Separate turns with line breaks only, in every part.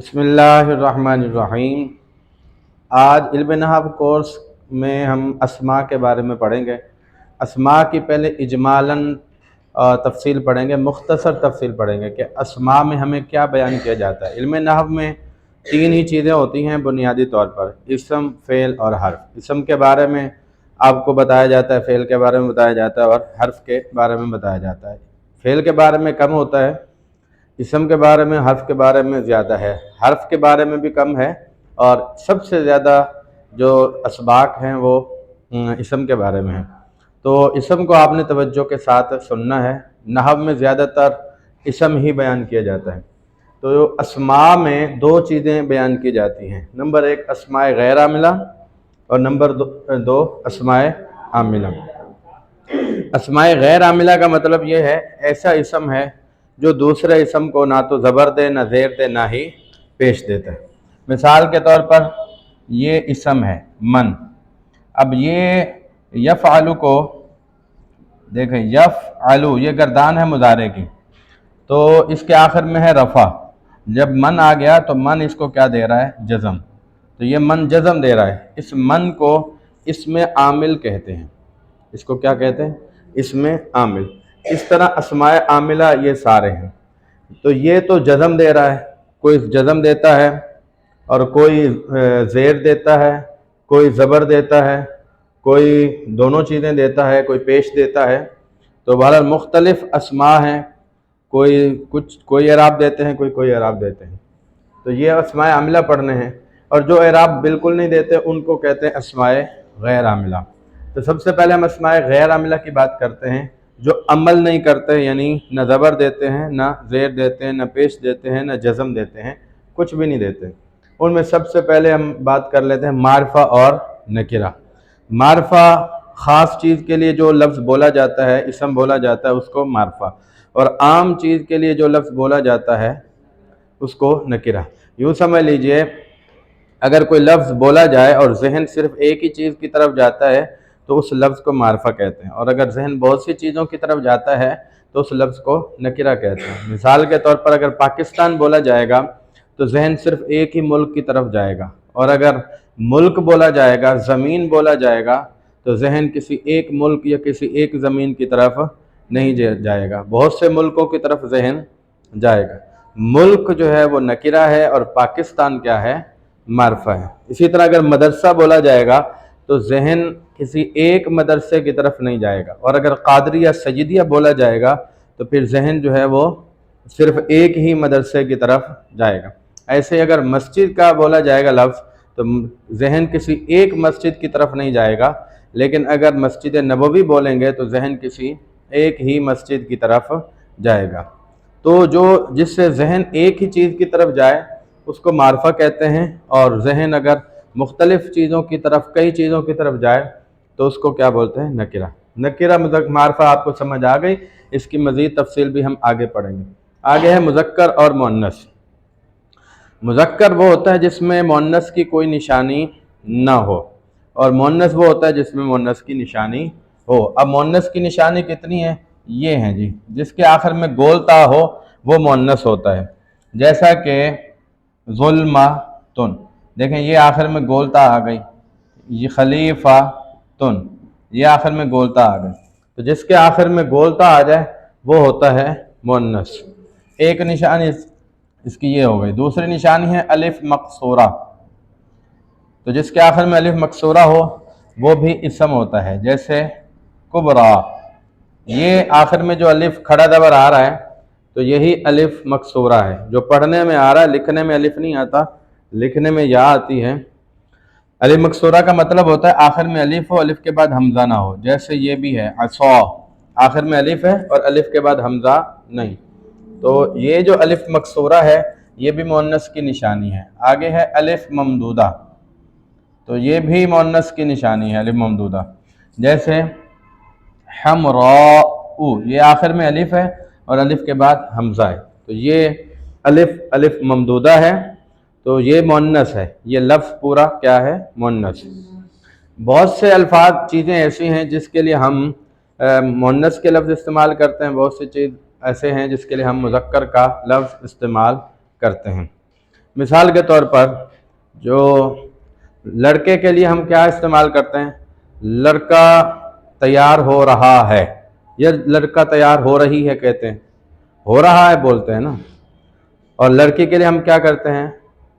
بسم اللہ الرحمن الرحیم۔ آج علم نحو کورس میں ہم اسماء کے بارے میں پڑھیں گے۔ اسماء کی پہلے اجمالاً تفصیل پڑھیں گے، مختصر تفصیل پڑھیں گے کہ اسماء میں ہمیں کیا بیان کیا جاتا ہے۔ علم نحو میں تین ہی چیزیں ہوتی ہیں بنیادی طور پر، اسم، فعل اور حرف۔ اسم کے بارے میں آپ کو بتایا جاتا ہے، فعل کے بارے میں بتایا جاتا ہے اور حرف کے بارے میں بتایا جاتا ہے۔ فعل کے بارے میں کم ہوتا ہے، اسم کے بارے میں، حرف کے بارے میں زیادہ ہے، حرف کے بارے میں بھی کم ہے، اور سب سے زیادہ جو اسباق ہیں وہ اسم کے بارے میں ہیں۔ تو اسم کو آپ نے توجہ کے ساتھ سننا ہے۔ نحو میں زیادہ تر اسم ہی بیان کیا جاتا ہے۔ تو اسماء میں دو چیزیں بیان کی جاتی ہیں، نمبر ایک اسماء غیر عاملہ اور نمبر دو اسماء عاملہ۔ اسماء غیر عاملہ کا مطلب یہ ہے ایسا اسم ہے جو دوسرے اسم کو نہ تو زبر دے، نہ زیر دے، نہ ہی پیش دیتا ہے۔ مثال کے طور پر یہ اسم ہے من۔ اب یہ یفعلو کو دیکھیں، یفعلو یہ گردان ہے مضارع کی، تو اس کے آخر میں ہے رفع۔ جب من آ گیا تو من اس کو کیا دے رہا ہے؟ جزم۔ تو یہ من جزم دے رہا ہے، اس من کو اسم عامل کہتے ہیں۔ اس کو کیا کہتے ہیں؟ اسم عامل۔ اس طرح اسماء عاملہ یہ سارے ہیں۔ تو یہ تو جزم دے رہا ہے، کوئی جزم دیتا ہے اور کوئی زیر دیتا ہے، کوئی زبر دیتا ہے، کوئی دونوں چیزیں دیتا ہے، کوئی پیش دیتا ہے۔ تو بہرحال مختلف اسماء ہیں، کوئی اعراب دیتے ہیں، کوئی اعراب دیتے ہیں۔ تو یہ اسماء عاملہ پڑھنے ہیں، اور جو اعراب بالکل نہیں دیتے ان کو کہتے ہیں اسماء غیر عاملہ۔ تو سب سے پہلے ہم اسماء غیر عاملہ کی بات کرتے ہیں، جو عمل نہیں کرتے، یعنی نہ زبر دیتے ہیں، نہ زیر دیتے ہیں، نہ پیش دیتے ہیں، نہ جزم دیتے ہیں، کچھ بھی نہیں دیتے۔ ان میں سب سے پہلے ہم بات کر لیتے ہیں معرفہ اور نکرہ۔ معرفہ خاص چیز کے لیے جو لفظ بولا جاتا ہے، اسم بولا جاتا ہے، اس کو معرفہ، اور عام چیز کے لیے جو لفظ بولا جاتا ہے اس کو نکرہ۔ یوں سمجھ لیجئے، اگر کوئی لفظ بولا جائے اور ذہن صرف ایک ہی چیز کی طرف جاتا ہے تو اس لفظ کو معرفہ کہتے ہیں، اور اگر ذہن بہت سی چیزوں کی طرف جاتا ہے تو اس لفظ کو نکرہ کہتے ہیں۔ مثال کے طور پر اگر پاکستان بولا جائے گا تو ذہن صرف ایک ہی ملک کی طرف جائے گا، اور اگر ملک بولا جائے گا، زمین بولا جائے گا، تو ذہن کسی ایک ملک یا کسی ایک زمین کی طرف نہیں جائے گا، بہت سے ملکوں کی طرف ذہن جائے گا۔ ملک جو ہے وہ نکرہ ہے اور پاکستان کیا ہے؟ معرفہ ہے۔ اسی طرح اگر مدرسہ بولا جائے گا تو ذہن کسی ایک مدرسے کی طرف نہیں جائے گا، اور اگر قادریہ سیدیہ بولا جائے گا تو پھر ذہن جو ہے وہ صرف ایک ہی مدرسے کی طرف جائے گا۔ ایسے اگر مسجد کا بولا جائے گا لفظ تو ذہن کسی ایک مسجد کی طرف نہیں جائے گا، لیکن اگر مسجد نبوی بولیں گے تو ذہن کسی ایک ہی مسجد کی طرف جائے گا۔ تو جس سے ذہن ایک ہی چیز کی طرف جائے اس کو معرفہ کہتے ہیں، اور ذہن اگر مختلف چیزوں کی طرف، کئی چیزوں کی طرف جائے تو اس کو کیا بولتے ہیں؟ نکرہ۔ نکرہ معرفہ آپ کو سمجھ آ گئی، اس کی مزید تفصیل بھی ہم آگے پڑھیں گے۔ آگے ہے مذکر اور مؤنث۔ مذکر وہ ہوتا ہے جس میں مؤنث کی کوئی نشانی نہ ہو، اور مؤنث وہ ہوتا ہے جس میں مؤنث کی نشانی ہو۔ اب مؤنث کی نشانی کتنی ہے؟ یہ ہیں جی، جس کے آخر میں گول تا ہو وہ مؤنث ہوتا ہے، جیسا کہ ظلمۃن، دیکھیں یہ آخر میں گولتا آ گئی، یہ خلیفۃن، یہ آخر میں گولتا آ گئی۔ تو جس کے آخر میں گولتا آ جائے وہ ہوتا ہے مؤنث۔ ایک نشانی اس کی یہ ہو گئی۔ دوسری نشانی ہے الف مقصورہ، تو جس کے آخر میں الف مقصورہ ہو وہ بھی اسم ہوتا ہے، جیسے کبریٰ، یہ آخر میں جو الف کھڑا زبر آ رہا ہے تو یہی الف مقصورہ ہے، جو پڑھنے میں آ رہا ہے، لکھنے میں الف نہیں آتا، لکھنے میں یا آتی ہے۔ الف مقصورہ کا مطلب ہوتا ہے آخر میں الف ہو، الف کے بعد حمزہ نہ ہو، جیسے یہ بھی ہے عصا، آخر میں الف ہے اور الف کے بعد حمزہ نہیں۔ تو یہ جو الف مقصورہ ہے یہ بھی مؤنث کی نشانی ہے۔ آگے ہے الف ممدودہ، تو یہ بھی مؤنث کی نشانی ہے الف ممدودہ، جیسے حمراء، یہ آخر میں الف ہے اور الف کے بعد حمزہ ہے، تو یہ الف ممدودہ ہے، تو یہ مؤنث ہے، یہ لفظ پورا کیا ہے؟ مؤنث۔ بہت سے الفاظ چیزیں ایسی ہیں جس کے لیے ہم مؤنث کے لفظ استعمال کرتے ہیں، بہت سی چیز ایسے ہیں جس کے لیے ہم مذکر کا لفظ استعمال کرتے ہیں۔ مثال کے طور پر جو لڑکے کے لیے ہم کیا استعمال کرتے ہیں؟ لڑکا تیار ہو رہا ہے، یا لڑکا تیار ہو رہی ہے کہتے ہیں، ہو رہا ہے بولتے ہیں نا. اور لڑکی کے لیے ہم کیا کرتے ہیں؟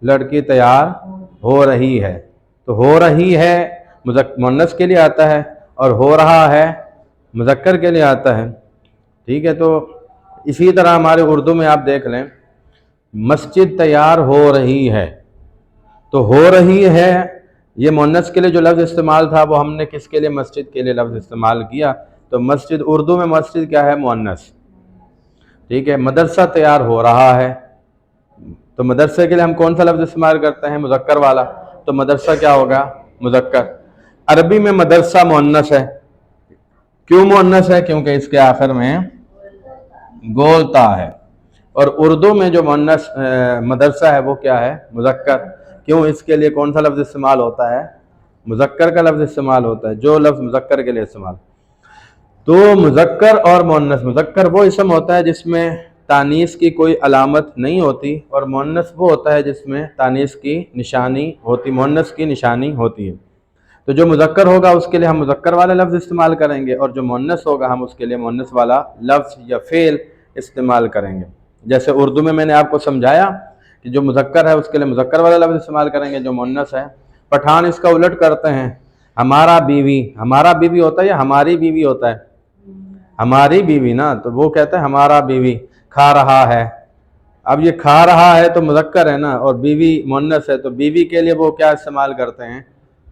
لڑکی تیار ہو رہی ہے. تو ہو رہی ہے مؤنث کے لیے آتا ہے، اور ہو رہا ہے مذکر کے لیے آتا ہے. ٹھیک ہے، تو اسی طرح ہمارے اردو میں آپ دیکھ لیں، مسجد تیار ہو رہی ہے. تو ہو رہی ہے یہ مؤنث کے لیے جو لفظ استعمال تھا وہ ہم نے کس کے لیے؟ مسجد کے لیے لفظ استعمال کیا. تو مسجد، اردو میں مسجد کیا ہے؟ مؤنث. ٹھیک ہے، مدرسہ تیار ہو رہا ہے، تو مدرسے کے لیے ہم کون سا لفظ استعمال کرتے ہیں؟ مذکر والا. تو مدرسہ کیا ہوگا؟ مذکر. عربی میں مدرسہ مؤنث ہے. کیوں مؤنث ہے؟ کیونکہ اس کے آخر میں گول تا ہے. اور اردو میں جو مؤنث مدرسہ ہے وہ کیا ہے؟ مذکر. کیوں؟ اس کے لیے کون سا لفظ استعمال ہوتا ہے؟ مذکر کا لفظ استعمال ہوتا ہے. جو لفظ مذکر کے لیے استعمال. تو مذکر اور مؤنث، مذکر وہ اسم ہوتا ہے جس میں تانیث کی کوئی علامت نہیں ہوتی، اور مؤنث وہ ہوتا ہے جس میں تانیث کی نشانی ہوتی، مؤنث کی نشانی ہوتی ہے. تو جو مذکر ہوگا اس کے لیے ہم مذکر والا لفظ استعمال کریں گے، اور جو مؤنث ہوگا ہم اس کے لیے مؤنث والا لفظ یا فعل استعمال کریں گے. جیسے اردو میں نے آپ کو سمجھایا کہ جو مذکر ہے اس کے لیے مذکر والا لفظ استعمال کریں گے، جو مؤنث ہے. پٹھان اس کا الٹ کرتے ہیں، ہمارا بیوی. ہمارا بیوی ہوتا ہے یا ہماری بیوی ہوتا ہے؟ ہماری بیوی نا. تو وہ کہتے ہیں ہمارا بیوی کھا رہا ہے. اب یہ کھا رہا ہے تو مذکر ہے نا، اور بیوی مؤنث ہے، تو بیوی کے لیے وہ کیا استعمال کرتے ہیں؟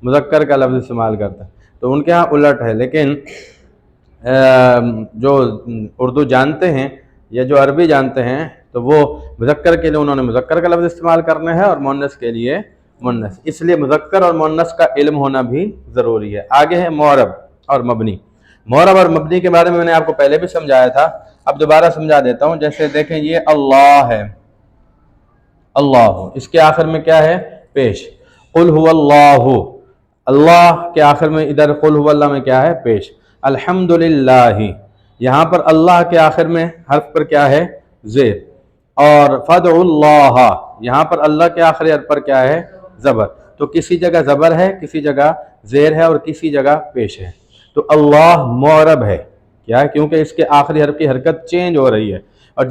مذکر کا لفظ استعمال کرتے ہیں. تو ان کے ہاں الٹ ہے. لیکن جو اردو جانتے ہیں یا جو عربی جانتے ہیں تو وہ مذکر کے لیے انہوں نے مذکر کا لفظ استعمال کرنا ہے، اور مؤنث کے لیے مؤنث. اس لیے مذکر اور مؤنث کا علم ہونا بھی ضروری ہے. آگے ہے معرب اور مبنی. معرب اور مبنی کے بارے میں نے آپ کو پہلے بھی سمجھایا تھا، اب دوبارہ سمجھا دیتا ہوں. جیسے دیکھیں یہ اللہ ہے، اللہ، اس کے آخر میں کیا ہے؟ پیش. قل هو اللہ، اللہ کے آخر میں ادھر قل هو اللہ میں کیا ہے؟ پیش. الحمدللہ، یہاں پر اللہ کے آخر میں حرف پر کیا ہے؟ زیر. اور فدعوا اللہ، یہاں پر اللہ کے آخری حرف پر کیا ہے؟ زبر. تو کسی جگہ زبر ہے، کسی جگہ زیر ہے، اور کسی جگہ پیش ہے. تو اللہ معرب ہے. کیا ہے؟ کیونکہ اس کے آخری حرف کی حرکت چینج ہو رہی ہے، اور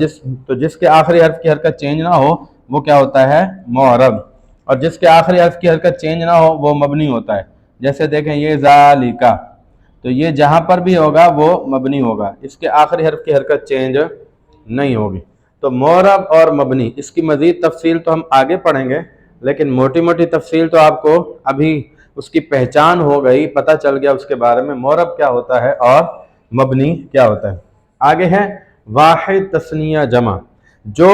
جس کے آخری حرف کی حرکت چینج نہ ہو وہ کیا ہوتا ہے؟ معرب. اور جس کے آخری حرف کی حرکت چینج نہ ہو وہ مبنی ہوتا ہے. جیسے دیکھیں یہ ذالکا، تو یہ جہاں پر بھی ہوگا وہ مبنی ہوگا، اس کے آخری حرف کی حرکت چینج نہیں ہوگی. تو معرب اور مبنی، اس کی مزید تفصیل تو ہم آگے پڑھیں گے، لیکن موٹی موٹی تفصیل تو آپ کو ابھی اس کی پہچان ہو گئی، پتہ چل گیا اس کے بارے میں، معرب کیا ہوتا ہے اور مبنی کیا ہوتا ہے. آگے ہے واحد، تثنیہ، جمع. جو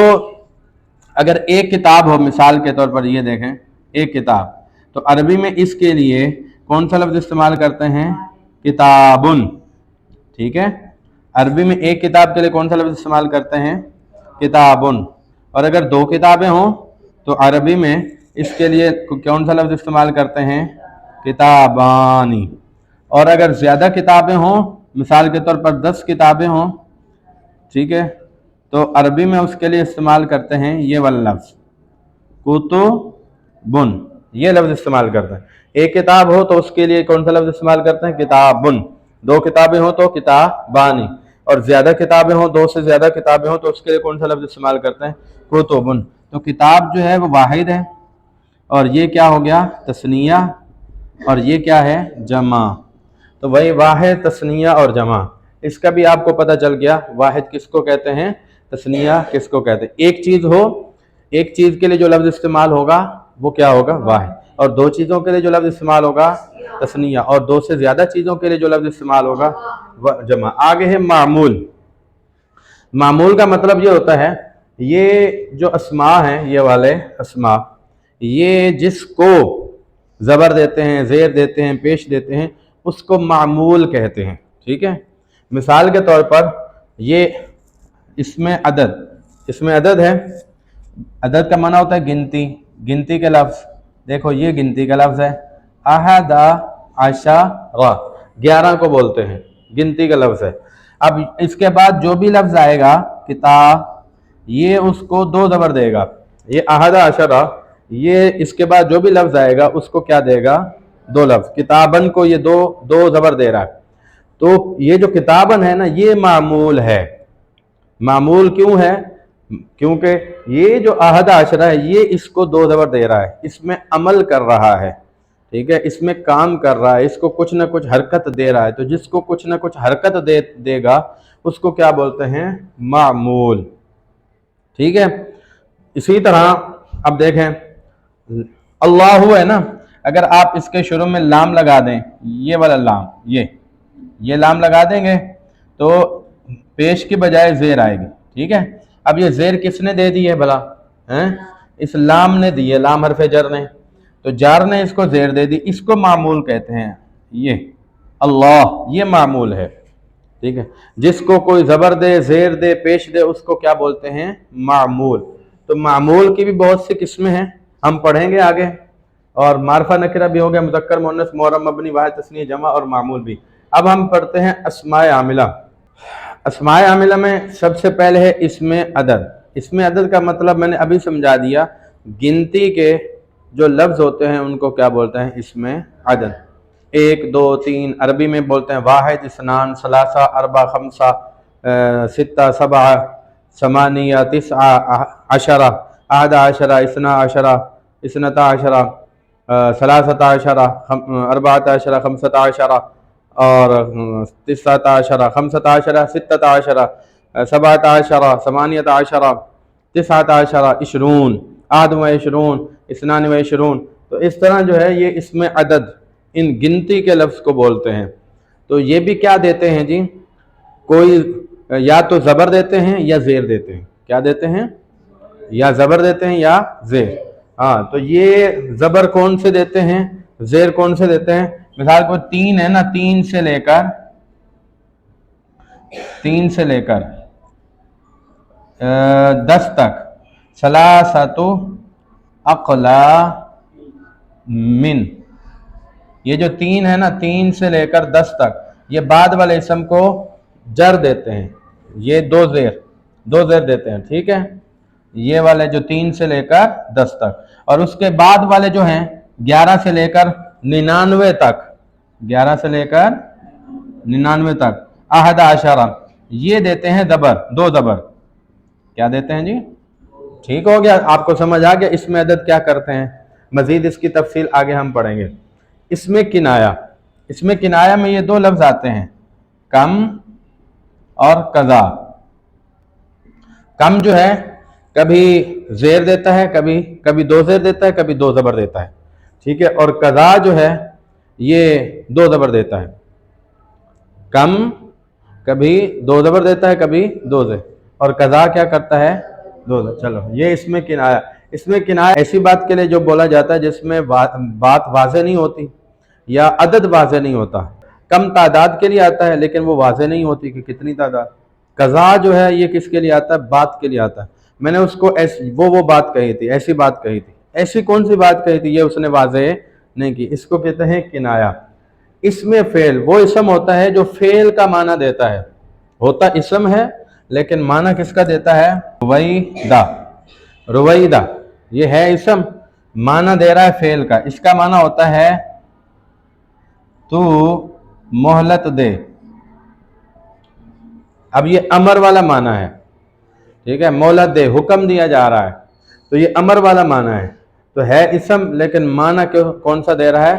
اگر ایک کتاب ہو، مثال کے طور پر یہ دیکھیں ایک کتاب، تو عربی میں اس کے لیے کون سا لفظ استعمال کرتے ہیں؟ کتابن. ٹھیک ہے، عربی میں ایک کتاب کے لیے کون سا لفظ استعمال کرتے ہیں؟ کتابن. اور اگر دو کتابیں ہوں تو عربی میں اس کے لیے کون سا لفظ استعمال کرتے ہیں؟ کتابانی. اور اگر زیادہ کتابیں ہوں، مثال کے طور پر 10 کتابیں ہوں، ٹھیک ہے، تو عربی میں اس کے لیے استعمال کرتے ہیں یہ والا لفظ کتبن. یہ لفظ استعمال کرتے ہیں. ایک کتاب ہو تو اس کے لیے کون سا لفظ استعمال کرتے ہیں؟ کتابن. دو کتابیں ہوں تو کتابانی. اور زیادہ کتابیں ہوں، 2 سے زیادہ کتابیں ہوں، تو اس کے لیے کون سا لفظ استعمال کرتے ہیں؟ کتبن. تو کتاب جو ہے وہ واحد ہے، اور یہ کیا ہو گیا؟ تثنیہ. اور یہ کیا ہے؟ جمع. تو وہی واحد، تثنیہ اور جمع. اس کا بھی آپ کو پتہ چل گیا واحد کس کو کہتے ہیں، تثنیہ کس کو کہتے ہیں. ایک چیز ہو، ایک چیز کے لیے جو لفظ استعمال ہوگا وہ کیا ہوگا؟ واحد. اور 2 چیزوں کے لیے جو لفظ استعمال ہوگا تثنیہ، اور 2 سے زیادہ چیزوں کے لیے جو لفظ استعمال ہوگا جمع. آگے ہے معمول. معمول کا مطلب یہ ہوتا ہے، یہ جو اسماء ہیں، یہ والے اسماء، یہ جس کو زبر دیتے ہیں، زیر دیتے ہیں، پیش دیتے ہیں، اس کو معمول کہتے ہیں. ٹھیک ہے، مثال کے طور پر یہ اسم عدد، اسم عدد ہے. عدد کا معنی ہوتا ہے گنتی، گنتی کے لفظ. دیکھو یہ گنتی کا لفظ ہے، احد عشر، 11 کو بولتے ہیں، گنتی کا لفظ ہے. اب اس کے بعد جو بھی لفظ آئے گا کتاب، یہ اس کو 2 زبر دے گا. یہ احد عشرہ، یہ اس کے بعد جو بھی لفظ آئے گا اس کو کیا دے گا؟ دو لفظ. کتابن کو یہ دو زبر دے رہا ہے. تو یہ جو کتابن ہے نا یہ معمول ہے. معمول کیوں ہے؟ کیونکہ یہ جو احد عشرہ ہے یہ اس کو دو زبر دے رہا ہے، اس میں عمل کر رہا ہے، ٹھیک ہے، اس میں کام کر رہا ہے، اس کو کچھ نہ کچھ حرکت دے رہا ہے. تو جس کو کچھ نہ کچھ حرکت دے گا اس کو کیا بولتے ہیں؟ معمول. ٹھیک ہے. اسی طرح اب دیکھیں اللہ ہے نا، اگر آپ اس کے شروع میں لام لگا دیں، یہ والا لام، یہ لام لگا دیں گے تو پیش کی بجائے زیر آئے گی. ٹھیک ہے. اب یہ زیر کس نے دے دی ہے بھلا؟ اس لام نے دی ہے، لام حرف جر نے، تو جار نے اس کو زیر دے دی، اس کو معمول کہتے ہیں. یہ اللہ یہ معمول ہے. ٹھیک ہے. جس کو کوئی زبر دے، زیر دے، پیش دے، اس کو کیا بولتے ہیں؟ معمول. تو معمول کی بھی بہت سی قسمیں ہیں، ہم پڑھیں گے آگے. اور معرفہ نکرہ بھی ہو گیا، مذکر مؤنث معرب مبنی واحد تثنیہ جمع اور معمول بھی. اب ہم پڑھتے ہیں اسماء عاملہ. اسماء عاملہ میں سب سے پہلے ہے اسم عدد. اسم عدد کا مطلب میں نے ابھی سمجھا دیا، گنتی کے جو لفظ ہوتے ہیں ان کو کیا بولتے ہیں؟ اسم عدد. 1 2 3 عربی میں بولتے ہیں واحد، اثنان، ثلاثہ، اربع، خمسہ، ستہ، سبعہ، ثمانیہ، تسعہ، عشرہ، احد عشرہ، اثنا عشرہ، اثنتا عشرہ، ثلاثۃ عشرہ، اربعۃ عشرہ، خمسۃ عشرہ، اور تسعۃ عشرہ، خمسۃ عشرہ، ستۃ عشرہ، سبعۃ عشرہ، ثمانیۃ عشرہ، تسعۃ عشرہ، عشرون، احد و عشرون، اثنان و عشرون. تو اس طرح جو ہے یہ اسم عدد ان گنتی کے لفظ کو بولتے ہیں. تو یہ بھی کیا دیتے ہیں جی؟ کوئی یا تو زبر دیتے ہیں یا زیر دیتے ہیں. کیا دیتے ہیں؟ یا زبر دیتے ہیں یا زیر. ہاں تو یہ زبر کون سے دیتے ہیں، زیر کون سے دیتے ہیں؟ مثال کو 3 ہے نا، 3 سے لے کر 10 تک، ثلاثۃ اقلام. یہ جو 3 ہے نا، 3 سے لے کر 10 تک، یہ بعد والے اسم کو جر دیتے ہیں. یہ دو زیر دیتے ہیں. ٹھیک ہے. یہ والے جو 3 سے لے کر 10 تک، اور اس کے بعد والے جو ہیں 11 سے لے کر 99 تک، 11 سے لے کر 99 تک، احد عشرہ، یہ دیتے ہیں زبر، دو زبر. کیا دیتے ہیں جی؟ ٹھیک ہو گیا، آپ کو سمجھ آ گیا اس میں عدد کیا کرتے ہیں. مزید اس کی تفصیل آگے ہم پڑھیں گے. اس میں کنایا. اس میں کنایا میں یہ دو لفظ آتے ہیں، کم اور قضا. کم جو ہے کبھی زیر دیتا ہے، کبھی دو زیر دیتا ہے، کبھی دو زبر دیتا ہے. ٹھیک ہے. اور قضا جو ہے یہ دو زبر دیتا ہے. کم کبھی دو زبر دیتا ہے، کبھی دو زیر، اور قضا کیا کرتا ہے؟ دو زبر. چلو یہ اس میں کنایا. اس میں کنایا ایسی بات کے لیے جو بولا جاتا ہے جس میں بات واضح نہیں ہوتی یا عدد واضح نہیں ہوتا. کم تعداد کے لیے آتا ہے لیکن وہ واضح نہیں ہوتی کہ کتنی تعداد. قضا جو ہے یہ کس کے لیے آتا ہے؟ بات کے لیے آتا ہے. میں نے اس کو وہ بات کہی تھی، ایسی بات کہی تھی. ایسی کون سی بات کہی تھی یہ اس نے واضح نہیں کی. اس کو کہتے ہیں کنایا. اس میں فعل وہ اسم ہوتا ہے جو فعل کا معنی دیتا ہے. ہوتا اسم ہے لیکن معنی کس کا دیتا ہے؟ رویدہ. رویدہ یہ ہے اسم، معنی دے رہا ہے فعل کا. اس کا معنی ہوتا ہے تو مہلت دے. اب یہ امر والا معنی ہے. ٹھیک ہے. مہلت دے، حکم دیا جا رہا ہے، تو یہ امر والا معنی ہے. تو ہے اسم لیکن معنی کون سا دے رہا ہے؟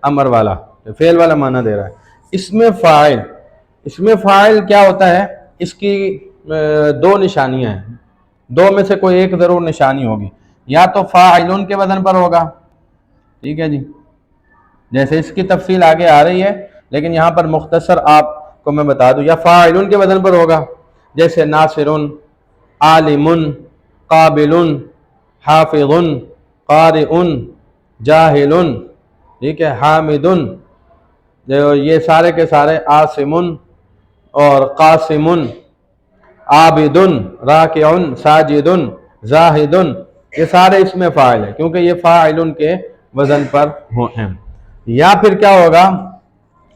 امر والا، فعل والا معنی دے رہا ہے. اس میں فاعل. اس میں فاعل کیا ہوتا ہے؟ اس کی دو نشانیاں ہیں. دو میں سے کوئی ایک ضرور نشانی ہوگی. یا تو فاعلون کے وزن پر ہوگا. ٹھیک ہے جی. جیسے اس کی تفصیل آگے آ رہی ہے لیکن یہاں پر مختصر آپ کو میں بتا دوں. یا فاعلون کے وزن پر ہوگا جیسے ناصرن، عالمن، قابلن، حافظن، قارئن، جاہلن. ٹھیک ہے. حامدن، یہ سارے کے سارے، عاصمن اور قاسمن، عابدن، راکعن، ساجدن، زاہدن، یہ سارے اس میں فاعل ہیں کیونکہ یہ فاعلن کے وزن پر ہیں. یا پھر کیا ہوگا؟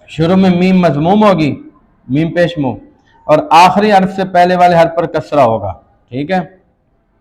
شروع میں میم مضموم ہوگی، میم پیش مو، اور آخری حرف سے پہلے والے حرف پر کسرہ ہوگا. ٹھیک ہے.